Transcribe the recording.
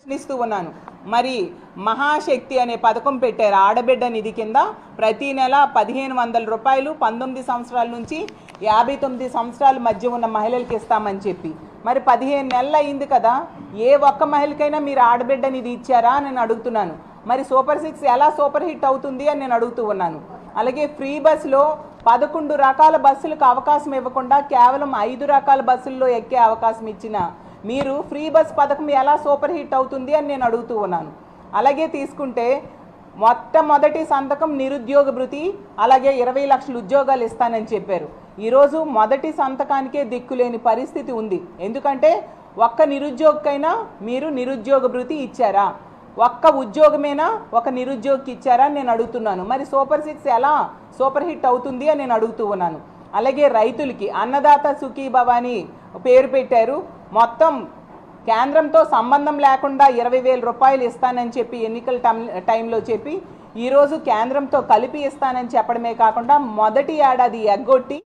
ప్రశ్నిస్తూ ఉన్నాను. మరి మహాశక్తి అనే పథకం పెట్టారు ఆడబిడ్డ నిధి కింద. ప్రతి నెల 1500 రూపాయలు 19 సంవత్సరాల నుంచి 59 సంవత్సరాల మధ్య ఉన్న మహిళలకు ఇస్తామని చెప్పి, మరి 15 నెలలు అయింది కదా, ఏ ఒక్క మహిళకైనా మీరు ఆడబిడ్డ నిధి ఇచ్చారా అని నేను అడుగుతున్నాను. మరి సూపర్ 6 ఎలా సూపర్ హిట్ అవుతుంది అని నేను అడుగుతూ ఉన్నాను. అలాగే ఫ్రీ బస్సులో 11 రకాల బస్సులకు అవకాశం ఇవ్వకుండా కేవలం 5 రకాల బస్సుల్లో ఎక్కే అవకాశం ఇచ్చిన మీరు ఫ్రీ బస్ పథకం ఎలా సూపర్ హిట్ అవుతుంది అని నేను అడుగుతూ ఉన్నాను. అలాగే తీసుకుంటే మొట్టమొదటి సంతకం నిరుద్యోగ భృతి, అలాగే 20 లక్షల ఉద్యోగాలు ఇస్తానని చెప్పారు. ఈరోజు మొదటి సంతకానికే దిక్కులేని పరిస్థితి ఉంది. ఎందుకంటే ఒక్క నిరుద్యోగకైనా మీరు నిరుద్యోగ భృతి ఇచ్చారా? ఒక్క ఉద్యోగమేనా ఒక నిరుద్యోగికి ఇచ్చారా అని నేను అడుగుతున్నాను. మరి సూపర్ 6 ఎలా సూపర్ హిట్ అవుతుంది అని నేను అడుగుతూ ఉన్నాను. అలాగే రైతులకి అన్నదాత సుఖీభవ అని పేరు పెట్టారు. మొత్తం కేంద్రంతో సంబంధం లేకుండా 20,000 రూపాయలు ఇస్తానని చెప్పి ఎన్నికల టైంలో చెప్పి ఈరోజు కేంద్రంతో కలిపి ఇస్తానని చెప్పడమే కాకుండా మొదటి ఏడాది ఎగ్గొట్టి